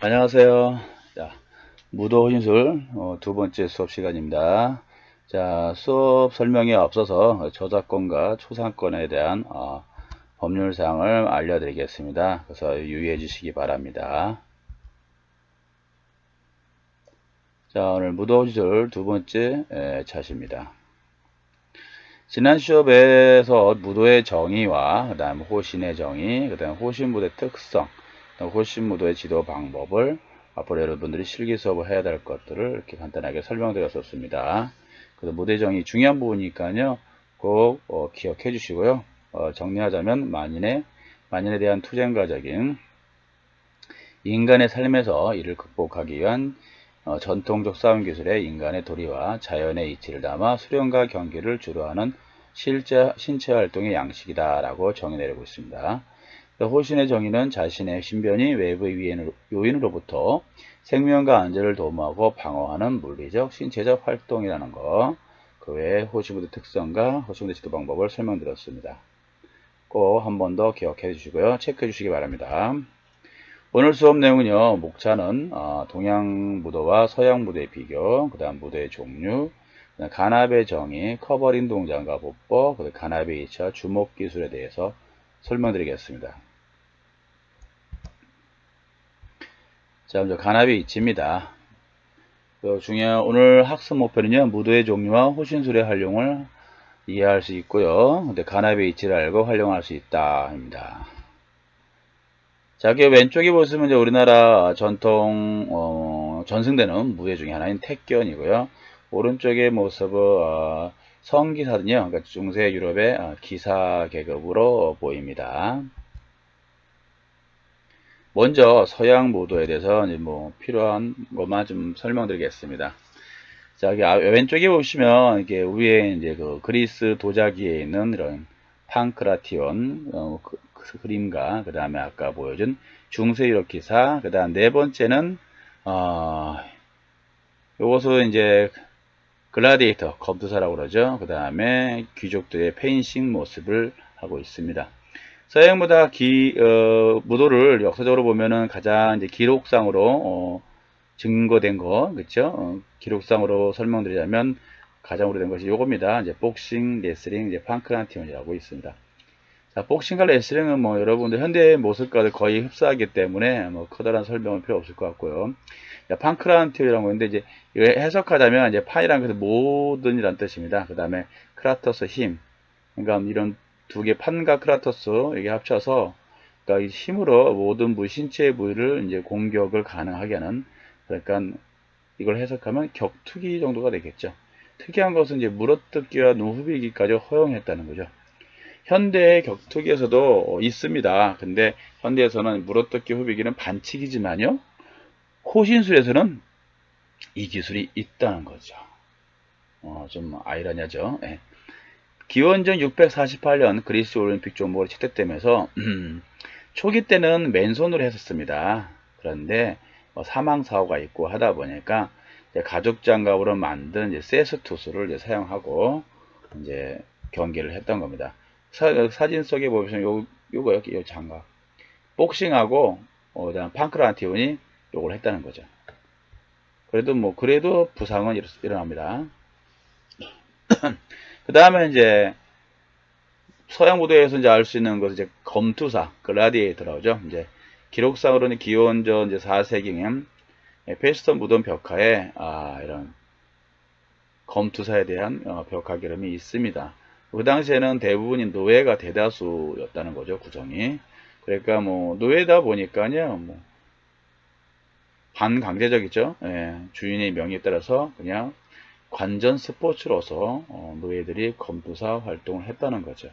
안녕하세요. 자, 무도 혼술 두 번째 수업 시간입니다. 자, 수업 설명에 앞서서 저작권과 초상권에 대한 법률 사항을 알려드리겠습니다. 그래서 유의해 주시기 바랍니다. 자, 오늘 무도 혼술 두 번째 차시입니다. 지난 수업에서 무도의 정의와 그 다음 호신의 정의, 그 다음 호신무도의 특성, 호신무도의 지도 방법을 앞으로 여러분들이 실기 수업을 해야 될 것들을 이렇게 간단하게 설명드렸었습니다. 그래서 무대 정의 중요한 부분이니까요. 꼭 기억해 주시고요. 정리하자면 만인에 대한 투쟁가적인 인간의 삶에서 이를 극복하기 위한 전통적 싸움 기술의 인간의 도리와 자연의 이치를 담아 수련과 경기를 주로 하는 신체 활동의 양식이다 라고 정의 내리고 있습니다. 호신의 정의는 자신의 신변이 외부의 요인으로부터 생명과 안전을 도모하고 방어하는 물리적, 신체적 활동이라는 것, 그 외에 호신무대 특성과 호신무대 지도 방법을 설명드렸습니다. 꼭 한 번 더 기억해 주시고요. 체크해 주시기 바랍니다. 오늘 수업 내용은요, 목차는 동양 무도와 서양 무도의 비교, 그 다음 무도의 종류, 간압의 정의, 커버린 동작과 보법, 간압의 2차 주목 기술에 대해서 설명드리겠습니다. 자, 먼저 간압의 이치입니다. 중요한 오늘 학습 목표는요, 무도의 종류와 호신술의 활용을 이해할 수 있고요. 근데 간압의 이치를 알고 활용할 수 있다입니다. 자, 여기 왼쪽에 보시면 이제 우리나라 전통 전승되는 무예 중에 하나인 택견이고요. 오른쪽의 모습은 성기사든요. 그러니까 중세 유럽의 기사 계급으로 보입니다. 먼저 서양 무도에 대해서 이제 필요한 것만 좀 설명드리겠습니다. 자, 여기 왼쪽에 보시면 이게 위에 이제 그 그리스 도자기에 있는 이런 판크라티온 그림과 그 다음에 아까 보여준 중세 유럽 기사, 그 다음 네 번째는 요것은 이제 글라디에이터 검투사라고 그러죠. 그 다음에 귀족들의 펜싱 모습을 하고 있습니다. 서양보다 무도를 역사적으로 보면은 가장 이제 기록상으로 증거된 거, 그쵸? 기록상으로 설명드리자면 가장 오래된 것이 요겁니다. 이제 복싱, 레슬링, 이제 판크라티온이라고 있습니다. 자, 복싱과 레슬링은 여러분들 현대의 모습과도 거의 흡사하기 때문에 커다란 설명은 필요 없을 것 같고요. 판크라티온이라고 하는데 이제 이거 해석하자면 이제 판이란 것은 모든이란 뜻입니다. 그 다음에 크라토스 힘. 그러니까 이런 두 개 판과 크라토스 이게 합쳐서 그러니까 이 힘으로 모든 신체의 부위를 이제 공격을 가능하게 하는 그러니까 이걸 해석하면 격투기 정도가 되겠죠. 특이한 것은 이제 물어뜯기와 노후비기까지 허용했다는 거죠. 현대의 격투기에서도 있습니다. 근데 현대에서는 물어뜯기 후비기는 반칙이지만요. 호신술에서는 이 기술이 있다는 거죠. 좀 아이러니하죠. 네. 기원전 648년 그리스 올림픽 종목으로 채택되면서 초기 때는 맨손으로 했었습니다. 그런데 사망사고가 있고 하다 보니까 가죽 장갑으로 만든 이제 세스투스를 이제 사용하고 이제 경기를 했던 겁니다. 사진 속에 보시면 요거요, 요 장갑. 복싱하고 그다음 판크라티온이 요걸 했다는 거죠. 그래도 부상은 일어납니다. 그 다음에 이제 서양 무도에서 이제 알 수 있는 것은 이제 검투사, 글라디에이터라고 이제 기록상으로는 기원전 이제 4세기엔 페스턴 무덤 벽화에 이런 검투사에 대한 벽화 기름이 있습니다. 그 당시에는 대부분이 노예가 대다수였다는 거죠, 구성이. 그러니까 노예다 보니까요, 반강제적이죠. 예, 주인의 명의에 따라서 그냥 관전 스포츠로서 노예들이 검투사 활동을 했다는 거죠.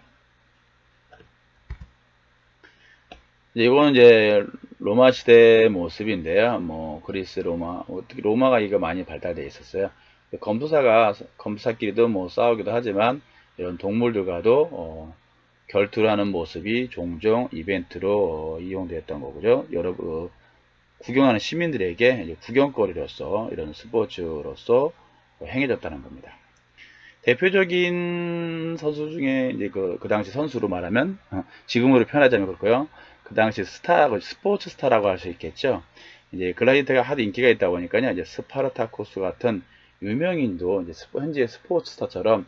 이거는 이제 로마 시대 모습인데요. 그리스 특히 로마가 이거 많이 발달되어 있었어요. 검투사끼리도 싸우기도 하지만 이런 동물들과도 결투를 하는 모습이 종종 이벤트로 이용되었던 거고요. 구경하는 시민들에게 이제 구경거리로서 이런 스포츠로서 행해졌다는 겁니다. 대표적인 선수 중에 이제 그 당시 선수로 말하면 지금으로 표현하자면 그렇고요. 그 당시 스포츠 스타라고 할 수 있겠죠. 이제 글라디에이터가 하도 인기가 있다 보니까요, 이제 스파르타쿠스 같은 유명인도 이제 현재 스포츠스타처럼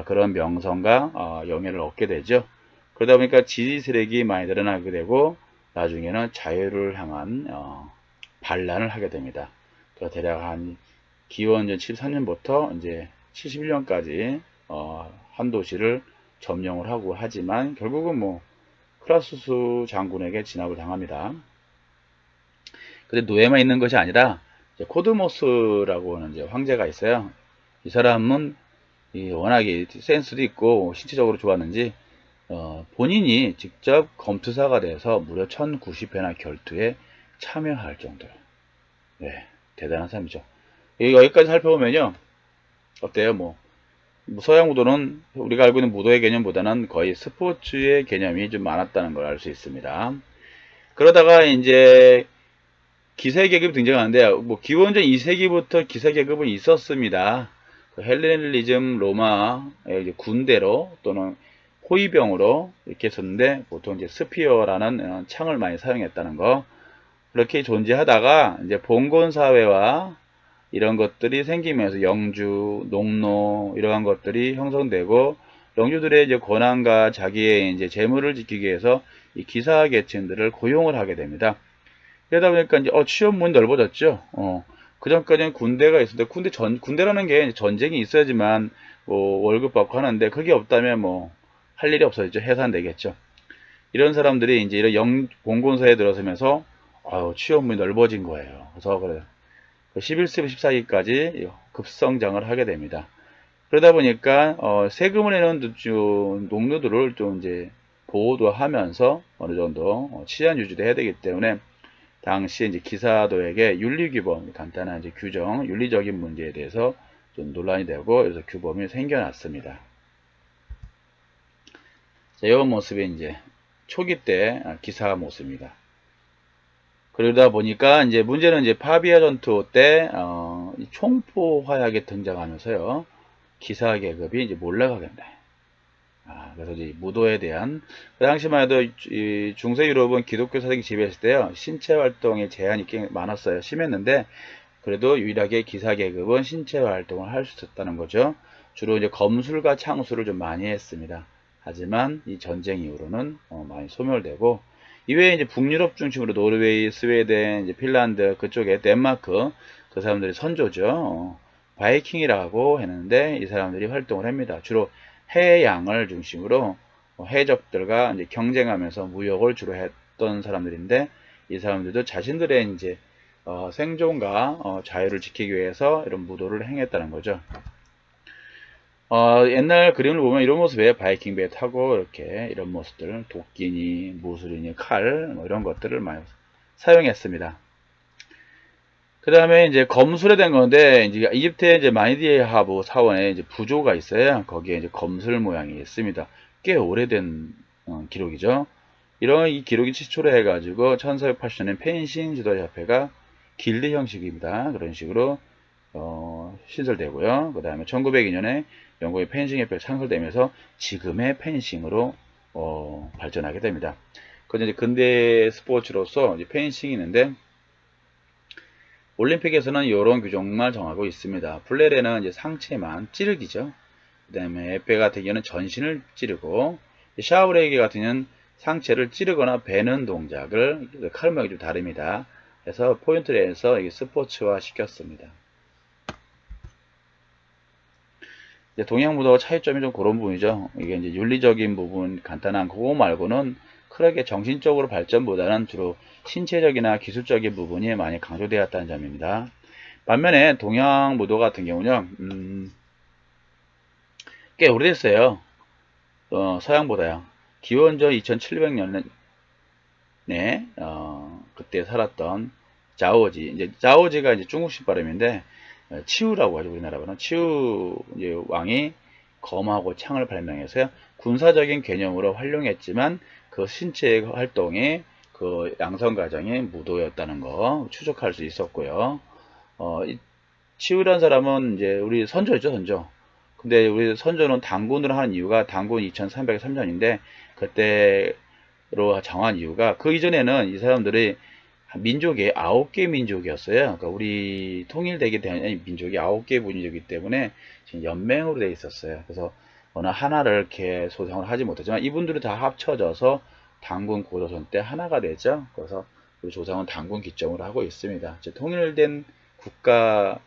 그런 명성과 영예를 얻게 되죠. 그러다 보니까 지지세력이 많이 늘어나게 되고 나중에는 자유를 향한 반란을 하게 됩니다. 대략 한 기원전 73년부터 이제 71년까지 한 도시를 점령을 하고 하지만 결국은 뭐 크라수스 장군에게 진압을 당합니다. 근데 노예만 있는 것이 아니라 코드모스라고 하는 이제 황제가 있어요. 이 사람은 워낙에 센스도 있고 신체적으로 좋았는지 본인이 직접 검투사가 돼서 무려 1090회나 결투에 참여할 정도로 네, 대단한 사람이죠. 여기까지 살펴보면요. 어때요? 뭐 서양 무도는 우리가 알고 있는 무도의 개념보다는 거의 스포츠의 개념이 좀 많았다는 걸 알 수 있습니다. 그러다가 이제 기사계급이 등장하는데 뭐 기원전 2세기부터 기사계급은 있었습니다. 그 헬레니즘 로마의 이제 군대로 또는 호위병으로 이렇게 했었는데 보통 이제 스피어라는 창을 많이 사용했다는 거. 그렇게 존재하다가 이제 봉건 사회와 이런 것들이 생기면서 영주, 농노 이러한 것들이 형성되고 영주들의 이제 권한과 자기의 이제 재물을 지키기 위해서 이 기사 계층들을 고용을 하게 됩니다. 그러다 보니까 이제 취업문이 넓어졌죠. 그 전까지는 군대가 있었는데 군대라는 게 전쟁이 있어야지만 뭐 월급 받고 하는데 그게 없다면 뭐 할 일이 없어지죠. 해산되겠죠. 이런 사람들이 이제 이런 공군사에 들어서면서 취업문이 넓어진 거예요. 그래서 그래 11세기 14기까지 급성장을 하게 됩니다. 그러다 보니까 세금을 내는 농노들을 좀 이제 보호도 하면서 어느 정도 치안 유지도 해야 되기 때문에 당시 이제 기사도에게 윤리규범, 간단한 이제 규정, 윤리적인 문제에 대해서 좀 논란이 되고 그래서 규범이 생겨났습니다. 자, 이 모습이 이제 초기 때 기사 모습입니다. 그러다 보니까 이제 문제는 이제 파비아 전투 때 총포 화약이 등장하면서요 기사 계급이 이제 몰락하게 된다. 그래서 이제 무도에 대한 그 당시만 해도 이 중세 유럽은 기독교 사색이 지배했을 때요 신체 활동에 제한이 꽤 많았어요. 심했는데 그래도 유일하게 기사 계급은 신체 활동을 할 수 있었다는 거죠. 주로 이제 검술과 창술을 좀 많이 했습니다. 하지만 이 전쟁 이후로는 많이 소멸되고 이외에 이제 북유럽 중심으로 노르웨이, 스웨덴, 이제 핀란드 그쪽에 덴마크 그 사람들이 선조죠. 바이킹이라고 했는데 이 사람들이 활동을 합니다. 주로 해양을 중심으로 해적들과 이제 경쟁하면서 무역을 주로 했던 사람들인데 이 사람들도 자신들의 이제 생존과 자유를 지키기 위해서 이런 무도를 행했다는 거죠. 옛날 그림을 보면 이런 모습에 바이킹 배 타고 이렇게 이런 모습들 도끼니 무술이니 칼 뭐 이런 것들을 많이 사용했습니다. 그 다음에 이제 검술에 된 건데 이제 이집트의 이제 마이디하브 사원에 이제 부조가 있어요. 거기에 이제 검술 모양이 있습니다. 꽤 오래된 기록이죠. 이런 이 기록이 최초로 해가지고 1480년에 펜싱 지도협회가 길드 형식입니다. 그런 식으로 신설되고요. 그 다음에 1902년에 영국의 펜싱 협회가 창설되면서 지금의 펜싱으로 발전하게 됩니다. 그건 이제 근대 스포츠로서 이제 펜싱이 있는데 올림픽에서는 이런 규정만 정하고 있습니다. 플레레는 이제 상체만 찌르기죠. 그 다음에 에페 같은 경우는 전신을 찌르고 샤브레이게 같은 경우는 상체를 찌르거나 베는 동작을 칼모양이 좀 다릅니다. 그래서 포인트를 해서 스포츠화 시켰습니다. 동양 무도와 차이점이 좀 그런 부분이죠. 이게 이제 윤리적인 부분 간단한 그거 말고는 크게 정신적으로 발전보다는 주로 신체적이나 기술적인 부분이 많이 강조되었다는 점입니다. 반면에 동양 무도 같은 경우는 꽤 오래됐어요. 서양보다요. 기원전 2700년에 그때 살았던 자오지, 이제 자오지가 이제 중국식 발음인데 치우라고 하죠. 우리나라로는 치우 왕이 검하고 창을 발명해서 군사적인 개념으로 활용했지만 그 신체의 활동이 그 양성 과정이 무도였다는 거 추적할 수 있었고요. 치우란 사람은 이제 우리 선조였죠, 선조. 근데 우리 선조는 단군으로 한 이유가 단군 2303년인데 그때로 정한 이유가 그 이전에는 이 사람들이 민족이 9개 민족이었어요. 그러니까 우리 통일되게 된 민족이 9개 민족이기 때문에 지금 연맹으로 되어 있었어요. 그래서 어느 하나를 이렇게 소상을 하지 못하지만 이분들이 다 합쳐져서 단군 고조선 때 하나가 되죠. 그래서 우리 조상은 단군 기점으로 하고 있습니다. 통일된 국가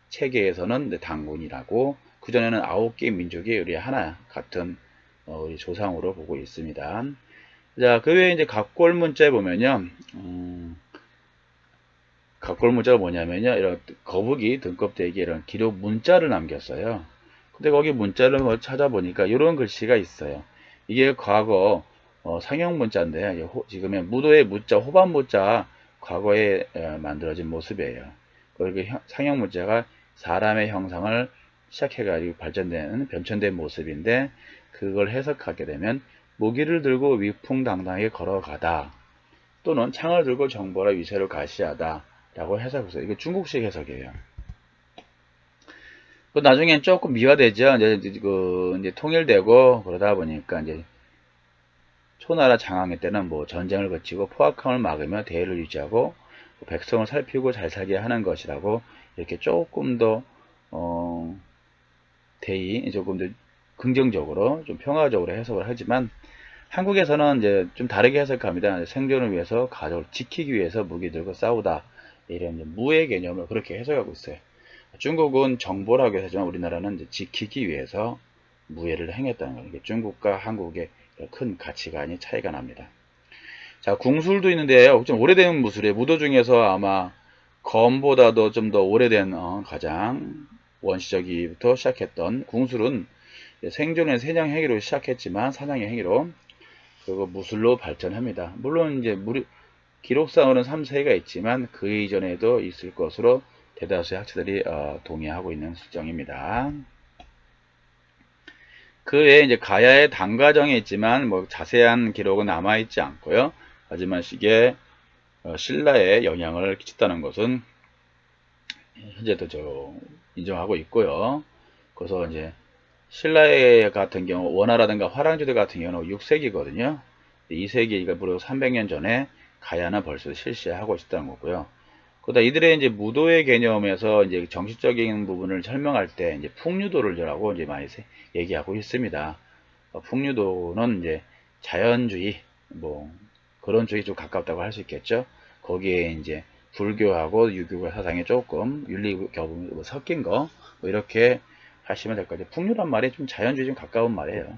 체계에서는 단군이라고, 그전에는 9개 민족이 우리 하나 같은 우리 조상으로 보고 있습니다. 자, 그 외에 이제 갑골 문자에 보면요, 갑골 문자가 뭐냐면요, 이런 거북이 등껍데기 이런 기록 문자를 남겼어요. 근데 거기 문자를 찾아보니까 이런 글씨가 있어요. 이게 과거 상형 문자인데요. 지금의 무도의 무자, 호반 무자 과거에 만들어진 모습이에요. 거기 상형 문자가 사람의 형상을 시작해가지고 발전되는 변천된 모습인데, 그걸 해석하게 되면 무기를 들고 위풍당당하게 걸어가다, 또는 창을 들고 정보라 위세를 가시하다 라고 해석했어요. 이게 중국식 해석이에요. 나중엔 조금 미화되죠. 이제 통일되고 그러다 보니까 이제 초나라 장항의 때는 뭐 전쟁을 거치고 포악함을 막으며 대의를 유지하고 백성을 살피고 잘 살게 하는 것이라고, 이렇게 조금 더 대의 조금 더 긍정적으로 좀 평화적으로 해석을 하지만, 한국에서는 이제 좀 다르게 해석합니다. 생존을 위해서, 가족을 지키기 위해서 무기 들고 싸우다, 이런 무의 개념을 그렇게 해석하고 있어요. 중국은 정보라고 하지만 우리나라는 이제 지키기 위해서 무예를 행했다는 거예요. 중국과 한국의 큰 가치관이 차이가 납니다. 자, 궁술도 있는데요. 좀 오래된 무술이에요. 무도 중에서 아마 검보다도 좀 더 오래된 가장 원시적이부터 시작했던 궁술은 생존의 세냥 행위로 시작했지만 사냥의 행위로, 그리고 무술로 발전합니다. 물론 이제 기록상으로는 3세가 있지만 그 이전에도 있을 것으로 대다수의 학자들이 동의하고 있는 실정입니다. 그 외에 이제 가야의 단과정에 있지만 뭐 자세한 기록은 남아있지 않고요. 하지만 이게 신라에 영향을 끼쳤다는 것은 현재도 인정하고 있고요. 그래서 이제 신라의 같은 경우 원화라든가 화랑지대 같은 경우는 6세기거든요. 2세기, 그러니까 무려 300년 전에 가야는 벌써 실시하고 있다는 거고요. 그러다 이들의 이제 무도의 개념에서 이제 정신적인 부분을 설명할 때 이제 풍류도를라고 이제 많이 얘기하고 있습니다. 풍류도는 이제 자연주의, 뭐 그런 쪽이 좀 가깝다고 할 수 있겠죠. 거기에 이제 불교하고 유교의 사상이 조금 윤리 교분이 섞인 거, 뭐 이렇게 하시면 될 것 같아요. 풍류란 말이 좀 자연주의 좀 가까운 말이에요.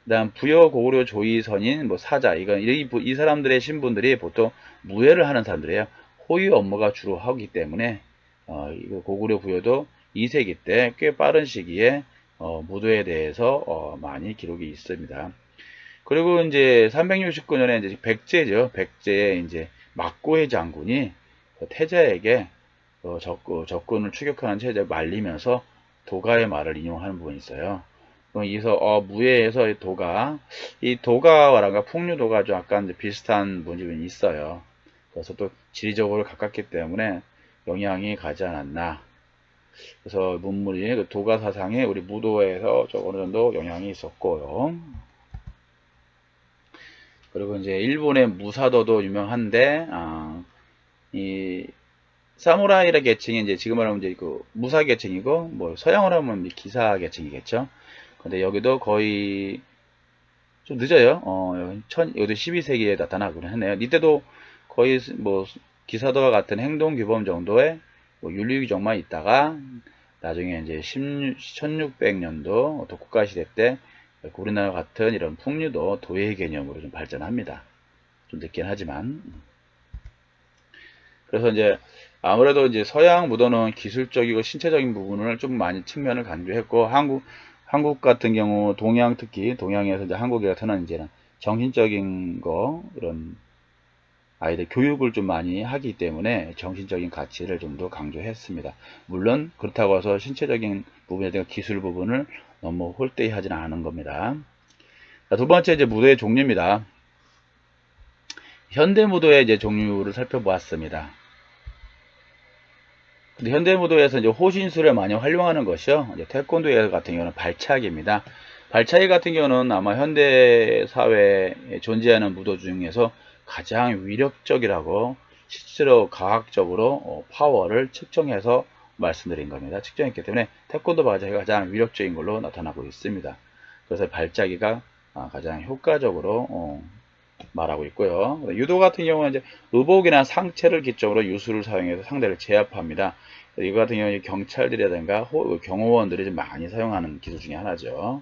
그 다음 부여 고구려 조이선인 뭐 사자, 이건 이 사람들의 신분들이 보통 무예를 하는 사람들이에요. 호위 업무가 주로 하기 때문에 이거 고구려 부여도 2세기 때 꽤 빠른 시기에 무도에 대해서 많이 기록이 있습니다. 그리고 이제 369년에 이제 백제죠. 백제의 이제 막고의 장군이 태자에게 적군을 추격하는 태자를 말리면서 도가의 말을 인용하는 부분이 있어요. 여기서 무예에서 이 도가와랑 풍류도가 좀 약간 비슷한 문집이 있어요. 그래서 또 지리적으로 가깝기 때문에 영향이 가지 않았나. 그래서 문물이 그 도가 사상에 우리 무도에서 어느 정도 영향이 있었고요. 그리고 이제 일본의 무사도도 유명한데, 이 사무라이라 계층이 이제 지금 말하면 이제 그 무사 계층이고, 뭐 서양으로 하면 기사 계층이겠죠. 근데 여기도 거의 좀 늦어요. 여기도 12세기에 나타나기는 했네요. 이때도 거의 뭐 기사도와 같은 행동 규범 정도의 뭐 윤리 규정만 있다가 나중에 이제 1600년도 독국가 시대 때 우리나라 같은 이런 풍류도 도의 개념으로 좀 발전합니다. 좀 늦긴 하지만. 그래서 이제 아무래도 이제 서양 무도는 기술적이고 신체적인 부분을 좀 많이 측면을 강조했고, 한국 같은 경우 동양, 특히 동양에서 이제 한국에 같은 이제는 정신적인 거, 이런 아이들 교육을 좀 많이 하기 때문에 정신적인 가치를 좀 더 강조했습니다. 물론 그렇다고 해서 신체적인 부분에 대한 기술 부분을 너무 홀대히 하지는 않은 겁니다. 자, 두 번째 이제 무도의 종류입니다. 현대 무도의 이제 종류를 살펴보았습니다. 근데 현대 무도에서 이제 호신술을 많이 활용하는 것이요. 이제 태권도 같은 경우는 발차기입니다. 발차기 같은 경우는 아마 현대 사회에 존재하는 무도 중에서 가장 위력적이라고 실제로 과학적으로 파워를 측정해서 말씀드린 겁니다. 측정했기 때문에 태권도 바자기가 가장 위력적인 걸로 나타나고 있습니다. 그래서 발차기가 가장 효과적으로 말하고 있고요. 유도 같은 경우는 이제 의복이나 상체를 기점으로 유술을 사용해서 상대를 제압합니다. 이거 같은 경우는 경찰들이라든가 경호원들이 좀 많이 사용하는 기술 중에 하나죠.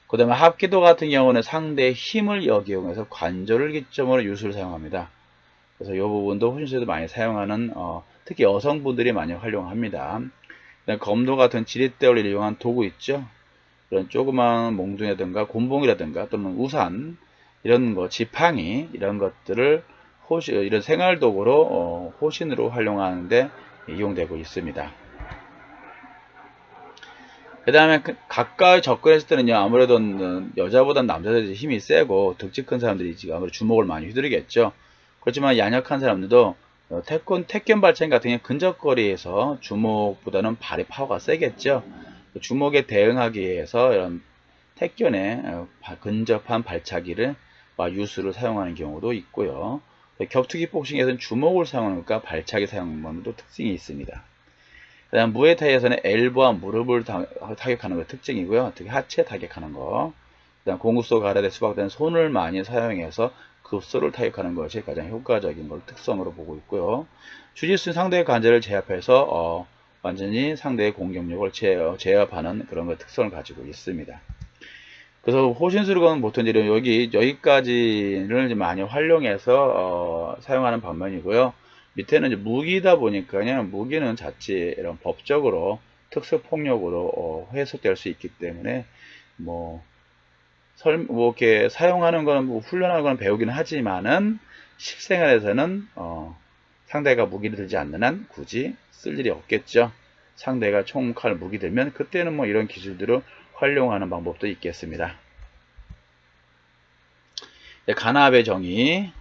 그 다음에 합기도 같은 경우는 상대의 힘을 이용해서 관절을 기점으로 유술을 사용합니다. 그래서 이 부분도 호신술에도 많이 사용하는 특히 여성분들이 많이 활용합니다. 그다음에 검도 같은 지렛대를 이용한 도구 있죠. 그런 조그만 몽둥이라든가 곤봉이라든가 또는 우산 이런 거 지팡이 이런 것들을 이런 생활도구로 호신으로 활용하는데 이용되고 있습니다. 그 다음에 가까이 접근했을 때는요, 아무래도 여자보다는 남자들이 힘이 세고 득지 큰 사람들이 지금 아무래도 주먹을 많이 휘두르겠죠. 그렇지만 양약한 사람들도 택견 발차기 같은 경우 근접거리에서 주먹보다는 발의 파워가 세겠죠. 주먹에 대응하기 위해서 이런 택견에 근접한 발차기를 유수를 사용하는 경우도 있고요. 격투기 복싱에서는 주먹을 사용하니까 발차기 사용만도 특징이 있습니다. 그다음 무에타이에서는 엘보와 무릎을 타격하는 것 특징이고요. 특히 하체 타격하는 거. 그다음 공구소 가라데 수박된 손을 많이 사용해서 급소를 타격하는 것이 가장 효과적인 걸 특성으로 보고 있고요. 주짓수는 상대의 관절을 제압해서 완전히 상대의 공격력을 제압하는 그런 것 특성을 가지고 있습니다. 그래서 호신술은 보통 이제 여기까지를 많이 활용해서 사용하는 반면이고요. 밑에는 이제 무기다 보니까 그냥 무기는 자칫 이런 법적으로 특수폭력으로 해석될 수 있기 때문에 뭐 이렇게 사용하는 거는 훈련하는 건 배우긴 하지만은 실생활에서는 상대가 무기를 들지 않는 한 굳이 쓸 일이 없겠죠. 상대가 총, 칼, 무기 들면 그때는 뭐 이런 기술들을 활용하는 방법도 있겠습니다. 간압의 정의.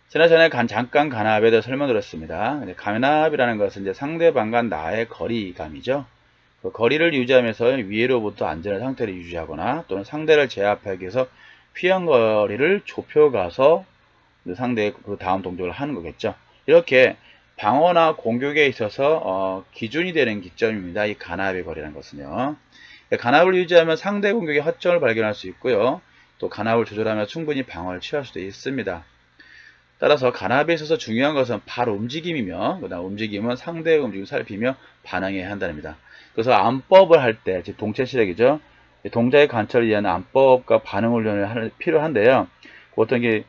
지난번에 잠깐 간압에 대해 설명드렸습니다. 간압이라는 것은 이제 상대방과 나의 거리감이죠. 그 거리를 유지하면서 위로부터 안전한 상태를 유지하거나 또는 상대를 제압하기 위해서 피한 거리를 좁혀가서 상대의 그 다음 동작을 하는 거겠죠. 이렇게 방어나 공격에 있어서 기준이 되는 기점입니다. 이 간압의 거리라는 것은요. 간압을 유지하면 상대 공격의 허점을 발견할 수 있고요. 또 간압을 조절하면 충분히 방어를 취할 수도 있습니다. 따라서 간압에 있어서 중요한 것은 발 움직임이며 그다음 움직임은 상대의 움직임을 살피며 반응해야 한답니다. 그래서 안법을 할 때, 즉 동체 시력이죠. 동작의 관찰을 위한 안법과 반응 훈련을 필요한데요. 어떤 게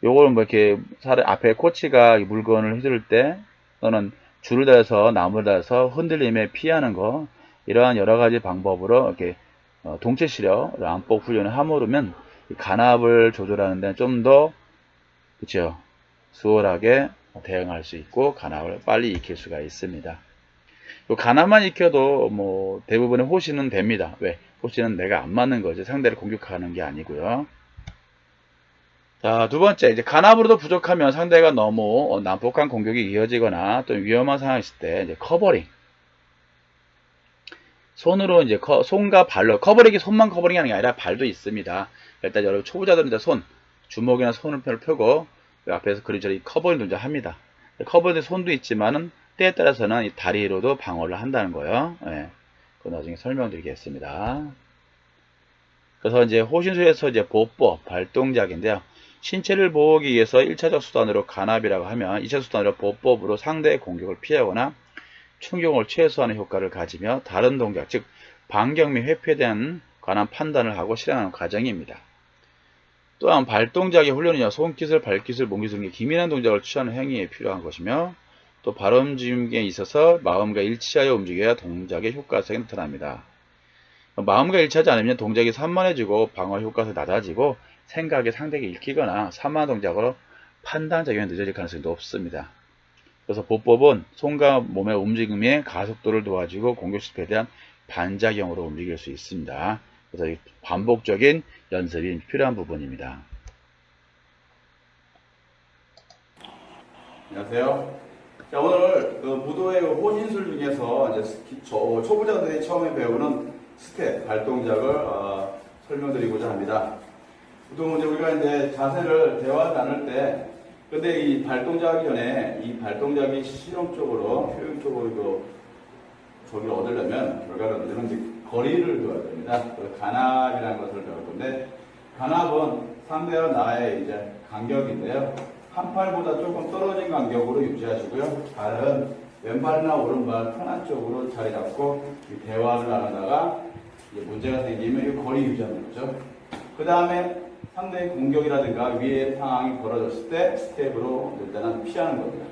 요걸 뭐 이렇게 앞에 코치가 물건을 휘두를 때 또는 줄을 달아서 나무를 달아서 흔들림에 피하는 거 이러한 여러 가지 방법으로 이렇게 동체 시력 안법 훈련을 함으로면 간압을 조절하는 데는 좀 더 그렇죠. 수월하게 대응할 수 있고 간압을 빨리 익힐 수가 있습니다. 간압만 익혀도 뭐 대부분의 호신은 됩니다. 왜? 호신은 내가 안 맞는 거지 상대를 공격하는 게 아니고요. 자, 두 번째, 이제 간압으로도 부족하면 상대가 너무 난폭한 공격이 이어지거나 또 위험한 상황이 있을 때 이제 커버링. 손으로 이제 손과 발로 커버링이 손만 커버링이 하는 게 아니라 발도 있습니다. 일단 여러분 초보자들은 이제 주먹이나 손을 펴고 앞에서 그리저리 커버링 동작 합니다. 커버링 손도 있지만은 때에 따라서는 이 다리로도 방어를 한다는 거예요. 예. 그거 나중에 설명드리겠습니다. 그래서 이제 호신술에서 이제 보법, 발동작인데요. 신체를 보호하기 위해서 1차적 수단으로 간압이라고 하면 2차 수단으로 보법으로 상대의 공격을 피하거나 충격을 최소화하는 효과를 가지며 다른 동작, 즉 반격 및 회피에 대한 관한 판단을 하고 실행하는 과정입니다. 또한 발동작의 훈련이냐 손기술, 발기술, 몸기술 등 기민한 동작을 취하는 행위에 필요한 것이며 또 발움직임에 있어서 마음과 일치하여 움직여야 동작의 효과성이 나타납니다. 마음과 일치하지 않으면 동작이 산만해지고 방어 효과가 낮아지고 생각이 상대에게 읽히거나 산만한 동작으로 판단작용이 늦어질 가능성이 높습니다. 그래서 보법은 손과 몸의 움직임의 가속도를 도와주고 공격 실패에 대한 반작용으로 움직일 수 있습니다. 그래서 반복적인 연습이 필요한 부분입니다. 안녕하세요. 자, 오늘 그 무도의 호신술 중에서 이제 초보자들이 처음에 배우는 스텝, 발동작을 설명드리고자 합니다. 보통 이제 우리가 이제 자세를 대화를 나눌 때, 근데 이 발동작하기 전에 이 발동작이 실용적으로, 효율적으로 저기를 얻으려면, 결과를 얻으려면 이제 거리를 두어야 됩니다. 간압이라는 것을 배울 건데, 간압은 상대와 나의 이제 간격인데요. 한 팔보다 조금 떨어진 간격으로 유지하시고요. 발은 왼발이나 오른발 편한 쪽으로 자리 잡고 대화를 나누다가 문제가 생기면 이 거리 유지하는 거죠. 그 다음에 상대의 공격이라든가 위의 상황이 벌어졌을 때 스텝으로 일단은 피하는 겁니다.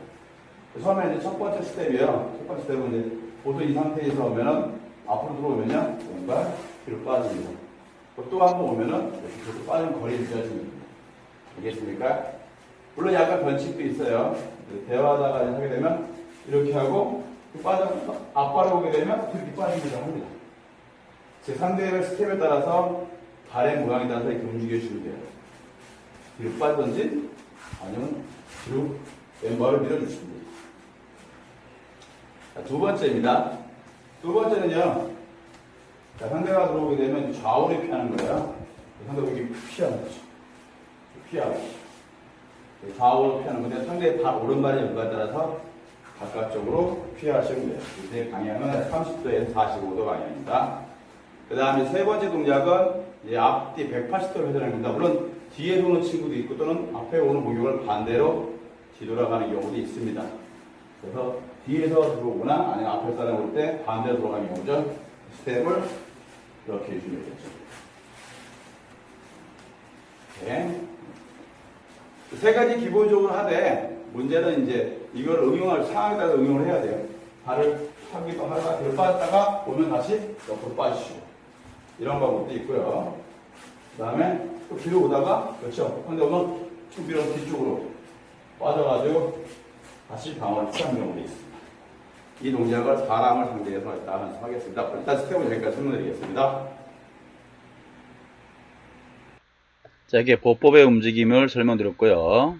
처음에 이제 첫 번째 스텝이에요. 첫 번째 스텝은 이제 보통 이 상태에서 오면은 앞으로 들어오면요. 왼발 뒤로 빠집니다. 또 한 번 오면은 이렇게 빠진 거리 유지하시면 됩니다. 알겠습니까? 물론 약간 변칙도 있어요. 대화하다가 하게 되면 이렇게 하고 빠져서 앞발을 오게 되면 이렇게 빠집니다. 합니다. 제 상대의 스텝에 따라서 발의 모양에 따라서 이렇게 움직여주시면 돼요. 뒤로 빠지든지 아니면 뒤로 왼발을 밀어주시면 돼요. 자, 두 번째입니다. 두 번째는요. 자, 상대가 들어오게 되면 좌우로 피하는 거예요. 상대가 이렇게 피하는 거죠. 피하고. 좌우로 피하는 건데 상대의 발 오른발의 왼발에 따라서 바깥쪽으로 피하시면 돼요. 이때 방향은 30도에서 45도 방향입니다. 그 다음에 세 번째 동작은 이제 앞뒤 180도로 회전하는 겁니다. 물론 뒤에서 오는 친구도 있고 또는 앞에 오는 공격을 반대로 뒤돌아가는 경우도 있습니다. 그래서 뒤에서 들어오거나 아니면 앞에 사람 올 때 반대로 돌아가는 경우죠. 스텝을 이렇게 해주면 되겠죠. 네. 세 가지 기본적으로 하되 문제는 이제 이걸 응용할 상황에 따라서 응용을 해야 돼요. 발을 하기도 하다가 뒤로 빠졌다가 오면 다시 옆으로 빠지시고 이런 방법도 있고요. 그 다음에 또 뒤로 오다가 그렇죠. 근데 오면 쭉 밀어서 뒤쪽으로 빠져가지고 다시 방어를 취하는 경우도 있습니다. 이 동작을 사람을 상대해서 일단 하겠습니다. 일단 스텝은 여기까지 설명드리겠습니다. 자, 이게 보법의 움직임을 설명드렸고요.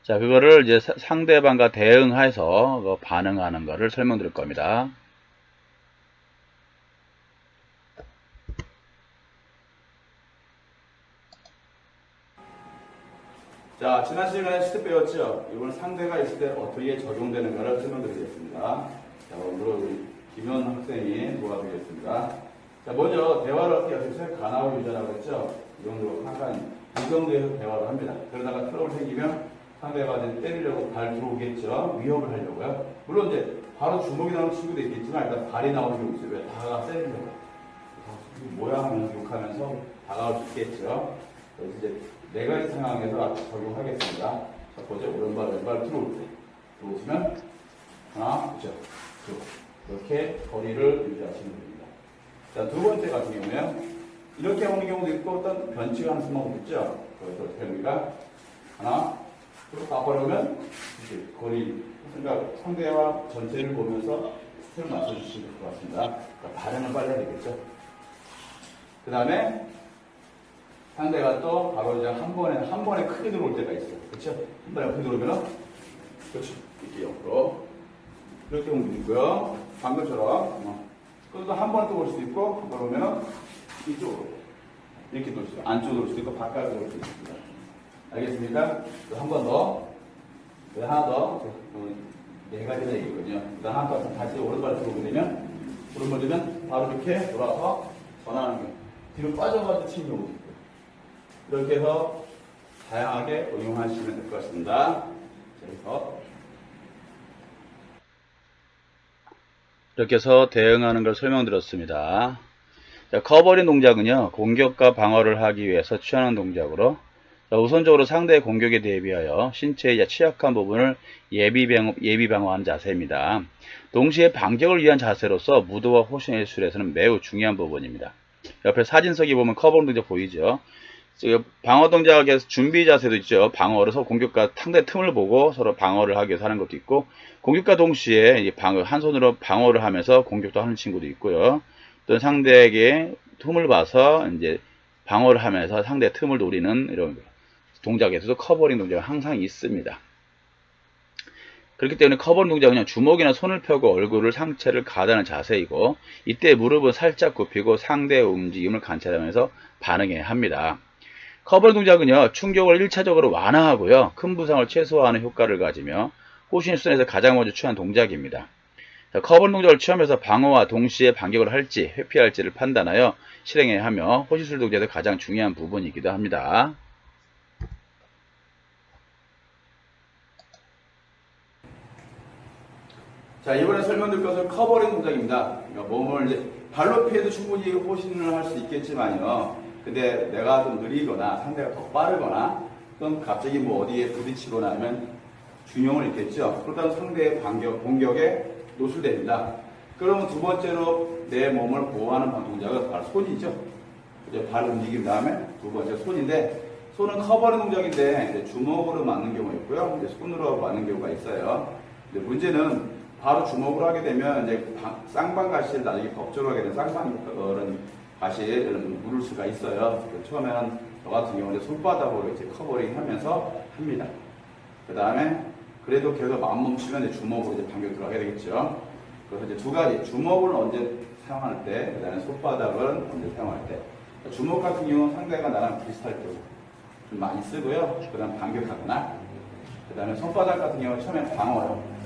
자, 그거를 이제 상대방과 대응해서 반응하는 거를 설명드릴 겁니다. 자, 지난 시간에 스텝 배웠죠? 이번 상대가 있을 때 어떻게 적용되는가를 설명드리겠습니다. 자, 오늘은 우리 김현 학생이 도와드리겠습니다. 자, 먼저 대화를 어떻게 하셨어요? 간압을 유지하라고 했죠? 이 정도로 한간 이 정도에서 대화를 합니다. 그러다가 트러블 생기면 상대가 이제 때리려고 발 들어오겠죠? 위협을 하려고요. 물론 이제 바로 주먹이 나오는 친구도 있겠지만 일단 발이 나오는 경우 있어요. 왜? 다가가 때리려고. 뭐야 하면서 욕하면서 다가올 수 있겠죠? 그래서 이제 네 가지 상황에서 적용하겠습니다. 첫 번째, 오른발, 왼발 들어올 때. 들어오시면, 하나, 그죠? 이렇게 거리를 유지하시면 됩니다. 자, 두 번째 같은 경우에요. 이렇게 오는 경우도 있고, 어떤 변칙하는 수만도 있죠? 그래서 어떻게 합니까? 하나, 그리고 앞으로 오면, 이렇게 거리, 그러니까 상대와 전체를 보면서 스텝을 맞춰주시면 될 것 같습니다. 그러니까 발음을 빨리 해야 되겠죠? 그 다음에, 상대가 또 바로 이제 한 번에 크게 들어올 때가 있어요. 그렇죠? 한 번에 크게 들어오면은, 그렇죠. 이렇게 옆으로. 이렇게 움직이고요. 방금처럼. 그래도 한 번에 또 올 수도 있고, 한 번 오면은 이쪽으로. 이렇게 돌 수 있어요. 안쪽으로 올 수도 있고, 바깥으로 올 수도 있습니다. 알겠습니까? 한 번 더. 하나 더. 네 가지나 얘기거든요. 그 다음 한 번 다시 오른발 들어오게 되면, 오른발 되면 바로 이렇게 돌아서 전환하는 거예요. 뒤로 빠져가지고 치는 경우도 있고. 이렇게 해서 다양하게 응용하시면 될 것 같습니다. 그래서 이렇게 해서 대응하는 걸 설명드렸습니다. 자, 커버링 동작은요, 공격과 방어를 하기 위해서 취하는 동작으로, 자, 우선적으로 상대의 공격에 대비하여 신체의 취약한 부분을 예비 방어하는 자세입니다. 동시에 반격을 위한 자세로서 무도와 호신의 술에서는 매우 중요한 부분입니다. 옆에 사진석에 보면 커버링 동작 보이죠? 방어 동작에서 준비 자세도 있죠. 방어로서 공격과 상대 틈을 보고 서로 방어를 하기 위해서 하는 것도 있고, 공격과 동시에 한 손으로 방어를 하면서 공격도 하는 친구도 있고요. 또 상대에게 틈을 봐서 이제 방어를 하면서 상대의 틈을 노리는 이런 동작에서도 커버링 동작이 항상 있습니다. 그렇기 때문에 커버링 동작은 주먹이나 손을 펴고 얼굴을 상체를 가다는 자세이고, 이때 무릎은 살짝 굽히고 상대의 움직임을 관찰하면서 반응해야 합니다. 커버링 동작은요, 충격을 1차적으로 완화하고요, 큰 부상을 최소화하는 효과를 가지며 호신의 수단에서 가장 먼저 취한 동작입니다. 자, 커버링 동작을 취하면서 방어와 동시에 반격을 할지 회피할지를 판단하여 실행해야 하며 호신술 동작의 가장 중요한 부분이기도 합니다. 자, 이번에 설명드릴 것은 커버링 동작입니다. 그러니까 몸을 이제 발로 피해도 충분히 호신을 할 수 있겠지만요. 근데 내가 좀 느리거나 상대가 더 빠르거나 또는 갑자기 뭐 어디에 부딪히거나 하면 균형을 잃겠죠. 그러다 상대의 공격에 노출됩니다. 그러면 두 번째로 내 몸을 보호하는 동작은 바로 손이죠. 이제 발 움직인 다음에 두 번째 손인데, 손은 커버링 동작인데 이제 주먹으로 맞는 경우가 있고요. 이제 손으로 맞는 경우가 있어요. 근데 문제는 바로 주먹으로 하게 되면 이제 쌍방 가시를 나중에 법적으로 하게 되면 쌍방 그런 가시를 물을 수가 있어요. 처음에는 저 같은 경우는 손바닥으로 이제 커버링 하면서 합니다. 그 다음에 그래도 계속 안 멈추면 이제 주먹으로 이제 반격 들어가게 되겠죠. 그래서 이제 두 가지, 주먹을 언제 사용할 때, 그 다음에 손바닥을 언제 사용할 때. 주먹 같은 경우는 상대가 나랑 비슷할 때고 좀 많이 쓰고요. 그 다음 반격하거나, 그 다음에 손바닥 같은 경우는 처음에 방어요.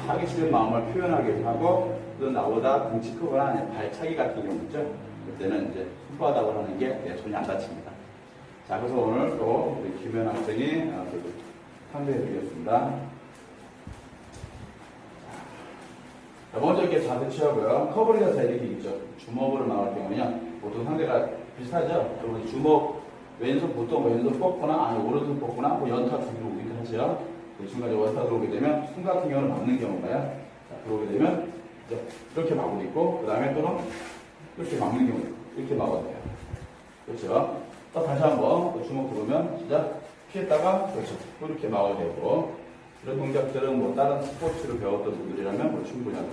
하기 싫은 마음을 표현하게 하고, 또 나보다 등치 크거나 발차기 같은 경우 있죠. 그때는 이제 손바닥을 하는 게 내 손이 안 다칩니다. 자, 그래서 오늘 또 우리 김현 학생이 상대해 드리겠습니다. 자, 먼저 이렇게 자세 취하고요. 커버링 자세 이렇게 있죠. 주먹으로 나올 경우는요, 보통 상대가 비슷하죠. 그리고 주먹, 왼손 보통 왼손 뻗거나, 아니 오른손 뻗거나, 뭐 연타 들고 이렇게 하죠. 그 중간에 원타 들어오게 되면, 손 같은 경우는 막는 경우가요. 자, 들어오게 되면, 이렇게 막을 수 있고, 그 다음에 또는 이렇게 막는 경우, 이렇게 막아도 돼요. 그렇죠. 또 다시 한번 주먹 들어오면, 진짜 피했다가, 그렇죠. 이렇게 막아도 되고, 이런 동작들은 뭐 다른 스포츠를 배웠던 분들이라면 뭐 충분히 하고.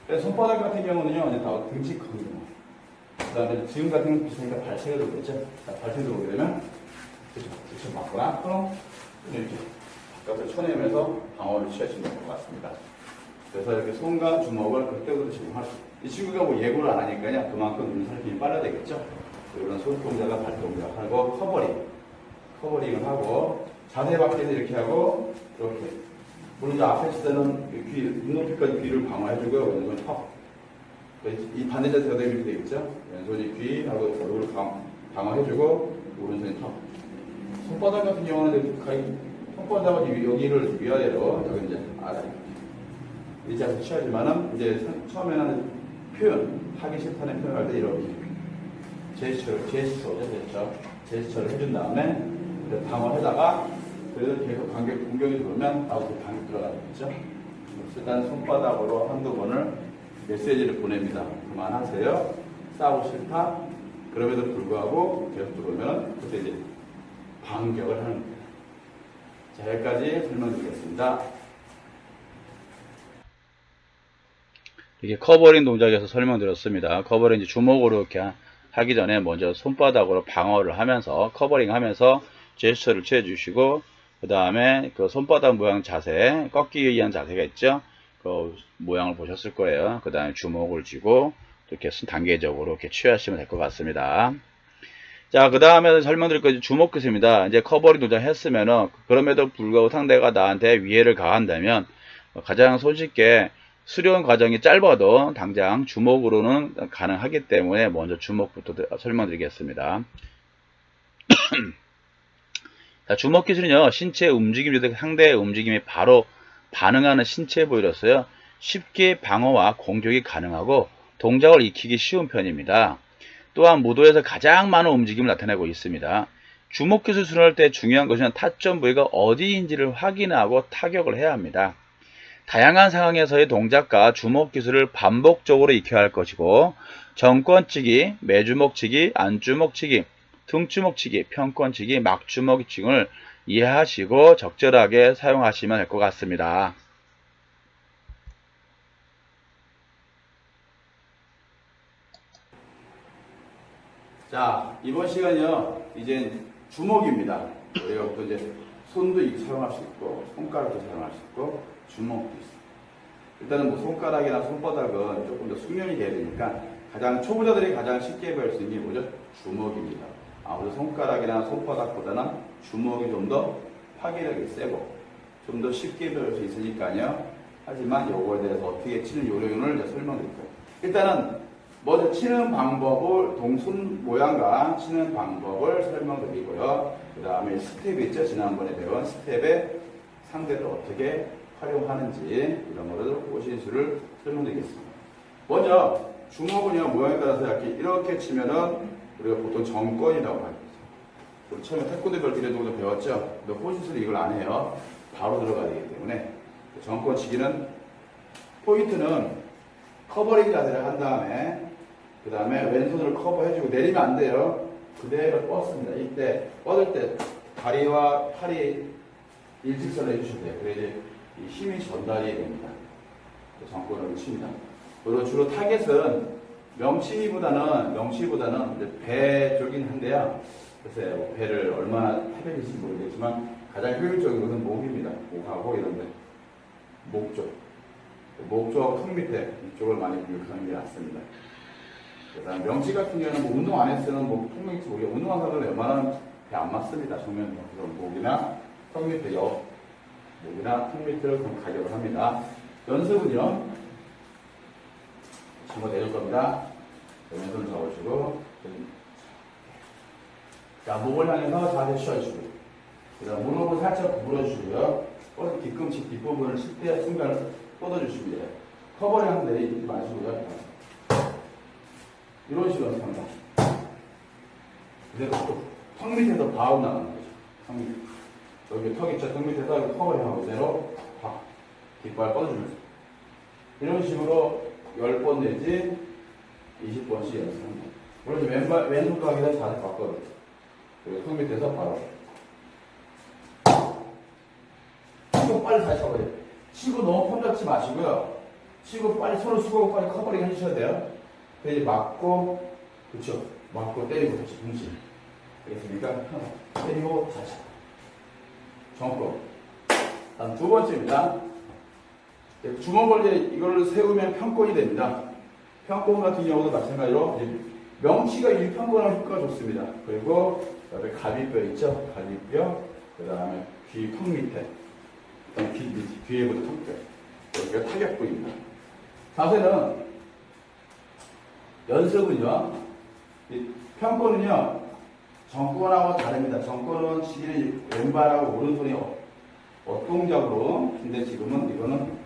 그래서 손바닥 같은 경우는요, 이제 다 등치 큰 경우. 그 다음에 지금 같은 경우는 비슷하니까 발차기가 들어오겠죠. 자, 발차기 들어오게 되면, 그렇죠. 그렇죠. 막거나, 그럼 이렇게. 바깥을 쳐내면서 방어를 취하시면 될 것 같습니다. 그래서 이렇게 손과 주먹을 그때부터 지금 이 친구가 뭐 예고를 안 하니까요. 그만큼 눈살림이 빨라야 되겠죠. 이런 손 동작과 발 동작하고 커버링을 하고 자세 밖에서 이렇게 하고 이렇게. 물론 이제 앞에 있을 때는 귀, 눈높이까지 귀를 방어해주고요. 왼손 턱. 이 반대 자세가 되면 되겠죠. 왼손이 귀하고 얼굴을 방어해주고 오른손이 턱. 손바닥 같은 경우는 거의 손바닥은 여기를 위아래로, 여기 이제 아래. 이 자세 취하지만은, 이제 처음에는 하기 싫다는 표현을 할 때 이렇게. 제스처를 해준 다음에, 방어해다가, 그래도 계속 공격이 들어오면, 나도 반격 들어가겠죠. 일단 손바닥으로 한두 번을 메시지를 보냅니다. 그만하세요. 싸우고 싫다. 그럼에도 불구하고 계속 들어오면, 그때 이제 반격을 하는 거예요. 자, 여기까지 설명드리겠습니다. 이렇게 커버링 동작에서 설명드렸습니다. 커버링 주먹으로 이렇게 하기 전에 먼저 손바닥으로 방어를 하면서 커버링 하면서 제스처를 취해주시고, 그 다음에 그 손바닥 모양 자세, 꺾기 위한 자세가 있죠. 그 모양을 보셨을 거예요. 그 다음에 주먹을 쥐고 이렇게 단계적으로 이렇게 취하시면 될 것 같습니다. 자, 그 다음에 설명드릴 것이 주먹 기술입니다. 이제 커버링 동작 했으면은, 그럼에도 불구하고 상대가 나한테 위해를 가한다면, 가장 손쉽게 수련 과정이 짧아도 당장 주먹으로는 가능하기 때문에 먼저 주먹부터 설명드리겠습니다. 자, 주먹 기술은요, 신체 움직임, 상대의 움직임에 바로 반응하는 신체 부위로서요, 쉽게 방어와 공격이 가능하고 동작을 익히기 쉬운 편입니다. 또한 무도에서 가장 많은 움직임을 나타내고 있습니다. 주먹 기술 수련할 때 중요한 것은 타점 부위가 어디인지를 확인하고 타격을 해야 합니다. 다양한 상황에서의 동작과 주먹 기술을 반복적으로 익혀야 할 것이고, 정권치기, 매주먹치기, 안주먹치기, 등주먹치기, 평권치기, 막주먹치기 등을 이해하시고 적절하게 사용하시면 될 것 같습니다. 자, 이번 시간이요, 이제 주먹입니다. 여기부터 이제 손도 사용할 수 있고, 손가락도 사용할 수 있고, 주먹도 있습니다. 일단은 뭐 손가락이나 손바닥은 조금 더 숙련이 돼야 되니까 가장 초보자들이 가장 쉽게 배울 수 있는 게 뭐죠? 주먹입니다. 아무래도 손가락이나 손바닥보다는 주먹이 좀 더 파괴력이 세고 좀 더 쉽게 배울 수 있으니까요. 하지만 이거에 대해서 어떻게 치는 요령을 설명드릴 거예요. 일단은 먼저 치는 방법을 동손 모양과 치는 방법을 설명드리고요. 그 다음에 스텝이 있죠. 지난번에 배운 스텝에 상대를 어떻게 활용하는지 이런 거를 호신술을 설명드리겠습니다. 먼저 주먹은요 모양에 따라서 이렇게 치면은 우리가 보통 정권이라고 합니다. 우리 처음에 태권도 별 기대 정도 배웠죠. 근데 호신술이 이걸 안 해요. 바로 들어가야 되기 때문에 정권 치기는 포인트는 커버링 자세를 한 다음에 그 다음에 왼손으로 커버해주고 내리면 안 돼요. 그대로 뻗습니다. 이때 뻗을 때 다리와 팔이 일직선을 해주셔야 돼요. 그래야 이 힘이 전달이 됩니다. 정권을 칩니다. 그리고 주로 타겟은 명치보다는 배 쪽이긴 한데요. 글쎄요, 뭐 배를 얼마나 타겟일지 모르겠지만 가장 효율적인 것은 목입니다. 목하고 이런데 목 쪽, 턱 밑에 이쪽을 많이 공격하는 게 낫습니다. 그다음 명치 같은 경우는 뭐 운동 안 했으면 목, 턱 밑이 모르게 운동한 사람은 웬만하면 배 안 맞습니다. 정면 목이나 턱 밑에 목이나 턱 밑을 가격을 합니다. 연습은요. 집어 내줄 겁니다. 왼손을 잡으시고 자, 목을 향해서 자세 취해주고 그 다음 무릎을 살짝 구부려주시고요. 뒤꿈치 뒷부분을 칠 때 순간 뻗어주시면 돼요. 커버링 하는데 잊지 마시고요. 이런 식으로 연습합니다. 그대로 턱 밑에서 바우 나가는 거죠. 턱 밑에. 여기 턱 있죠? 턱 밑에서 커버링하고 그대로 뒷발 뻗어주면서 이런 식으로 10번 내지 20번씩 연습합니다. 물론 왼손도 하기 전에 자세 바꿔요. 그리고 턱 밑에서 바로 치고 빨리 다시 쳐버려요. 치고 너무 폼 잡지 마시고요. 치고 빨리 손을 수고 빨리 커버링 해주셔야 돼요. 그래서 맞고, 그쵸? 맞고 때리고 다시 동시에. 알겠습니까? 때리고 다시. 정권. 다음 두 번째입니다. 주먹을 이걸 세우면 편권이 됩니다. 편권 같은 경우도 마찬가지로 명치가 일편권하면 효과가 좋습니다. 그리고 옆에 갈비뼈 있죠? 갈비뼈. 그 다음에 귀 턱 밑에. 귀에부터 턱뼈. 여기가 타격부입니다. 자세는 연습은요. 편권은요. 정권하고 다릅니다. 정권은 치기는 왼발하고 오른손이 엇동작으로 근데 지금은 이거는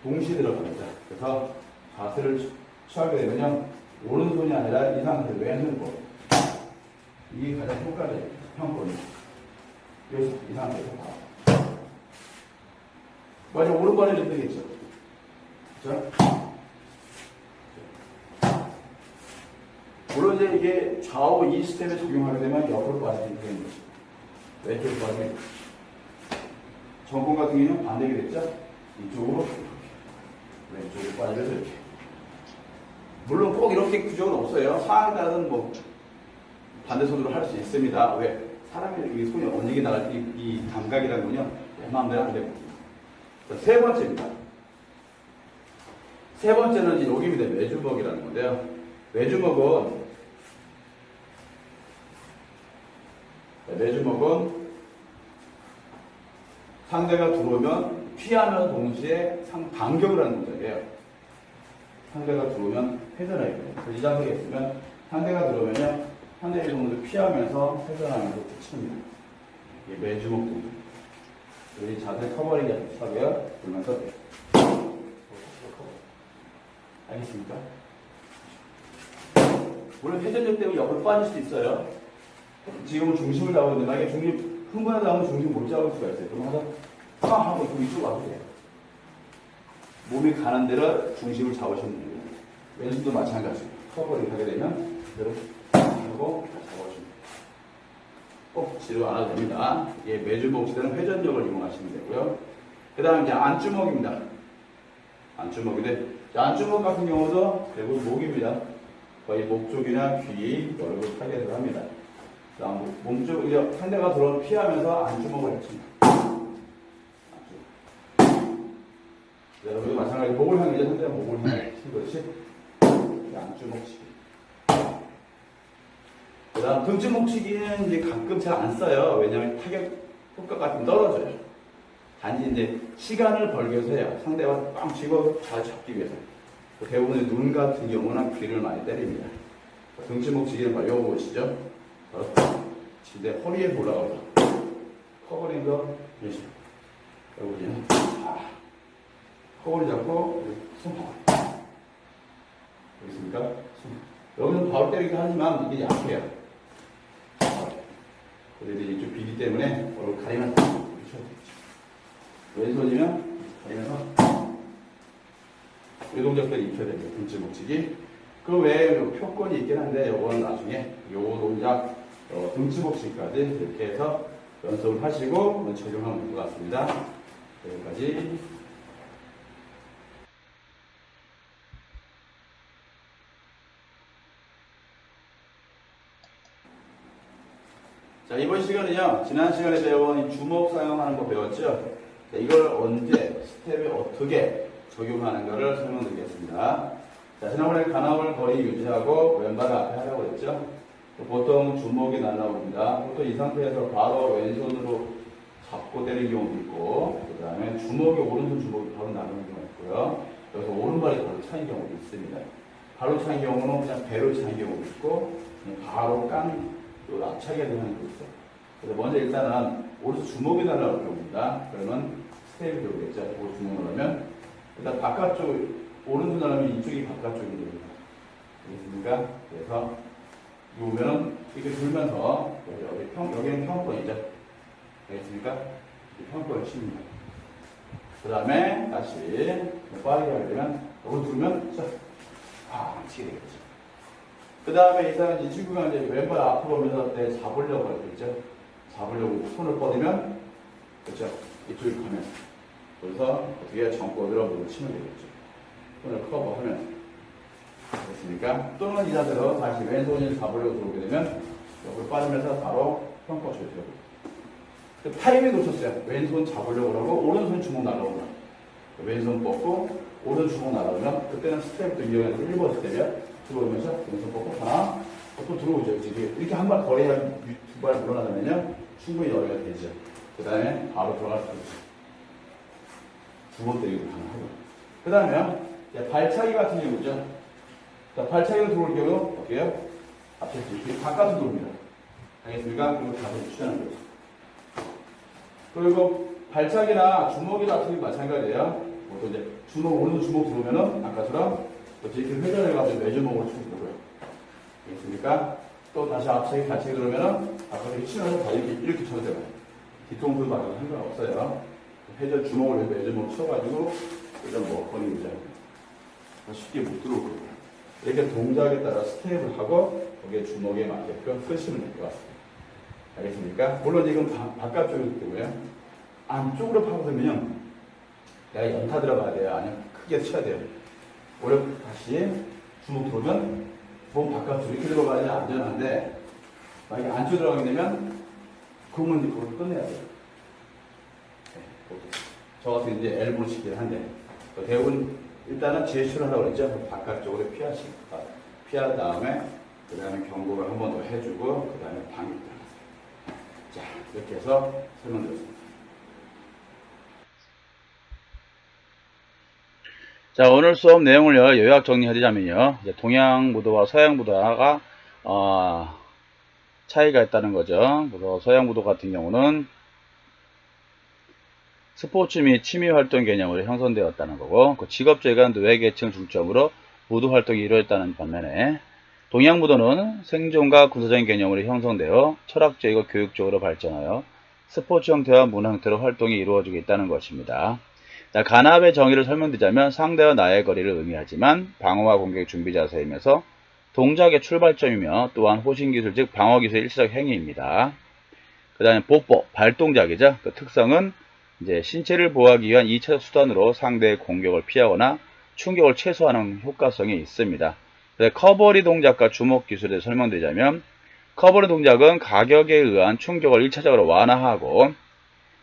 동시에 들어갑니다. 그래서 자세를 취하게 되면요. 오른손이 아니라 이 상태로 왼손으로 이게 가장 효과적입니다. 편권이. 그래서 이 상태에서 봐. 맞아, 오른발에 좀 되겠죠. 그죠? 물론 이제 이게 좌우 이 시스템에 적용하게 되면 옆으로 빠지게 되는 거죠. 왼쪽으로 빠지게. 정권 같은 경우는 반대게 됐죠? 이쪽으로 이렇게. 왼쪽으로 빠지면서 이렇게. 물론 꼭 이렇게 규정은 없어요. 상황에 따라서는 뭐 반대손으로 할 수 있습니다. 왜? 사람이 이 손이 어디게 나갈 때 이 감각이라는 건요. 내 마음대로 안 되고. 세 번째입니다. 세 번째는 이제 여기입니다. 외주먹이라는 건데요. 외주먹은 상대가 들어오면 피하면 동시에 반격을 하는 동작이에요. 상대가 들어오면 회전해야 돼요. 이 자세에 있으면 상대가 들어오면요. 상대의 동작을 피하면서 회전하면서 붙입니다. 이게 매주먹 동작. 여기 자세 커버링이 하고요. 그러면서 알겠습니까? 물론 회전력 때문에 옆으로 빠질 수도 있어요. 지금은 중심을 잡고 있는데 만약에 흥분하다 하면 중심 못 잡을 수가 있어요. 그럼 하다 팡 하고 이쪽으로 와도 돼요. 몸이 가는 대로 중심을 잡으시면 됩니다. 왼손도 마찬가지입니다. 커버를 하게 되면 그대로 하고 잡아주시면 꼭 지루 안 해도 됩니다. 이게 매주먹 시대는 회전력을 이용하시면 되고요. 그 다음에 이제 안주먹입니다. 안주먹인데 안주먹 같은 경우도 대부분 목입니다. 거의 목 쪽이나 귀, 얼굴 타겟을 합니다. 다음 몸쪽 이제 상대가 들어오면 피하면서 안주먹을 해칩니다. 여러분도 마찬가지로 목을 향해 상대가 목을 향해 그렇지. 양주목치기. 그 다음 등주목치기는 이제 가끔 잘 안 써요. 왜냐하면 타격 효과가 좀 떨어져요. 단지 이제 시간을 벌기 위해서 해요. 상대가 빵 쥐고 잘 잡기 위해서. 대부분 눈 같은 경우는 귀를 많이 때립니다. 등주목치기는 바로 요거 보시죠. 진짜 허리에 올라가서 커버린 거 이런 식으로. 여기 허리 잡고 손 여기 있습니까? 여기는 바로 때리기도 하지만 이게 약해요. 그래도 이쪽 비기 때문에 얼굴 가리면서 이렇게 쳐야 되겠죠. 왼손이면 가리면서 이 동작들이 익혀야 됩니다. 등치 목치기. 그 외에 표권이 있긴 한데 요거는 나중에 요 동작 등치 목치기까지 이렇게 해서 연습을 하시고 적용하면 될 것 같습니다. 여기까지. 자, 이번 시간은요, 지난 시간에 배운 이 주먹 사용하는 거 배웠죠? 자, 이걸 언제, 스텝에 어떻게 적용하는가를 설명드리겠습니다. 자, 지난번에 가나울 거리 유지하고 왼발 앞에 하라고 했죠? 보통 주먹이 날라옵니다. 보통 이 상태에서 바로 왼손으로 잡고 때리는 경우도 있고, 그 다음에 주먹이 오른손 주먹이 바로 나가는 경우가 있고요. 여기서 오른발이 바로 차인 경우도 있습니다. 바로 차인 경우는 그냥 배로 차인 경우도 있고, 바로 또 납차게 되는 게 있어요. 그래서 먼저 일단은 오른손 주먹이 날라올 경우입니다. 그러면 스텝이 들어오겠죠. 오른손 주먹 날라면 일단 바깥쪽 오른손 날라면 이쪽이 바깥쪽이 됩니다. 알겠습니까? 그래서 이거면은 이렇게 돌면서 여기는 평권이죠. 알겠습니까? 평권을 칩니다. 그 다음에 다시 빠르게 하려면 여기 두르면 치게 되겠죠. 그 다음에 이 친구가 이제 왼발 앞으로 오면서 내 잡으려고 할 때 있죠. 잡으려고 손을 뻗으면, 그렇죠. 이쪽에 가면. 그래서 어떻게 정권으로 물을 치면 되겠죠. 손을 커버하면. 됐습니까? 또는 이 자세로 다시 왼손을 잡으려고 들어오게 되면, 옆으로 빠지면서 바로 평가 줘야 돼요. 타이밍 놓쳤어요. 왼손 잡으려고 하고, 오른손 주먹 날아오면. 왼손 뻗고, 오른손 주먹 날아오면, 그때는 스텝도 이용해서 1번 스텝이야. 들어오면서 왼손 뻗고 하나 또 들어오죠. 이렇게 한 발 거리에 두 발 물러나면요 충분히 여유가 되죠. 그 다음에 바로 들어갈 수 있죠. 두 번 때리기도 가능하고. 그 다음에 발차기 같은 경우죠. 자, 발차기로 들어올 경우 어떻게 해요? 앞에 이렇게 바깥으로 들어옵니다. 알겠습니까? 그리고 다시 추천하는 거죠. 그리고 발차기나 주먹이 같은 경우 마찬가지예요. 보통 이제 오른손 주먹 들어오면은 아까처럼 이렇게 회전해가지고 매주먹으로 치고 들어요. 알겠습니까? 또 다시 앞차기 발차기 들어오면은 앞차기 치면서 이렇게 쳐도 돼요. 뒤통수 받아도 상관없어요. 회전 주먹을 매주먹 쳐가지고 이런 거리 유지하고 쉽게 못 들어올 거예요. 이렇게 동작에 따라 스텝을 하고 거기에 주먹에 맞게끔 쓰시면 될 것 같습니다. 알겠습니까? 물론 이건 바깥쪽이기 때문에 안쪽으로 파고들면 내가 연타 들어가야 돼요. 아니면 크게 쳐야 돼요. 오래 다시 주먹 들어오면 몸 바깥으로 이렇게 들어가야 안전한데 만약에 안쪽으로 들어가게 되면 그러면 이제 그걸 끝내야 돼요. 저 같은 이제 엘보로 치기를 한데 대부분 일단은 제시를 하라고 그랬죠. 바깥쪽으로 피한 다음에 그 다음에 경고를 한 번 더 해주고 그 다음에 방이 들어갔어요. 자, 이렇게 해서 설명드렸습니다. 자, 오늘 수업 내용을 요약 정리하자면요. 동양 무도와 서양 무도가 차이가 있다는 거죠. 그래서 서양 무도 같은 경우는 스포츠 및 취미 활동 개념으로 형성되었다는 거고, 그 직업적인 노예계층 중점으로 무도 활동이 이루어졌다는 반면에 동양 무도는 생존과 군사적인 개념으로 형성되어 철학적이고 교육적으로 발전하여 스포츠 형태와 문화 형태로 활동이 이루어지고 있다는 것입니다. 자, 간압의 정의를 설명드리자면 상대와 나의 거리를 의미하지만 방어와 공격의 준비 자세이면서 동작의 출발점이며 또한 호신기술 즉 방어기술의 일시적 행위입니다. 그 다음에 보법, 발동작이죠. 그 특성은 이제 신체를 보호하기 위한 2차적 수단으로 상대의 공격을 피하거나 충격을 최소화하는 효과성이 있습니다. 커버리 동작과 주먹 기술에 설명드리자면 커버리 동작은 가격에 의한 충격을 1차적으로 완화하고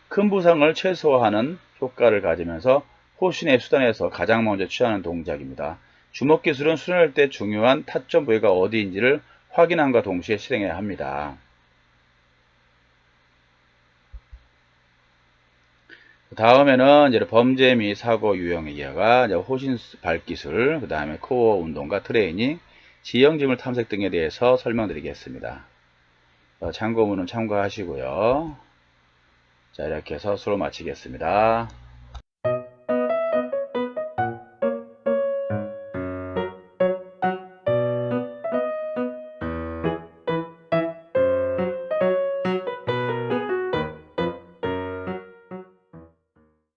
큰 부상을 최소화하는 효과를 가지면서 호신의 수단에서 가장 먼저 취하는 동작입니다. 주먹기술은 수련할 때 중요한 타점 부위가 어디인지를 확인함과 동시에 실행해야 합니다. 다음에는 이제 범죄 및 사고 유형의 기하가 호신 발기술, 그 다음에 코어 운동과 트레이닝, 지형지물 탐색 등에 대해서 설명드리겠습니다. 참고문은 참고하시고요. 자, 이렇게 해서 수업 마치겠습니다.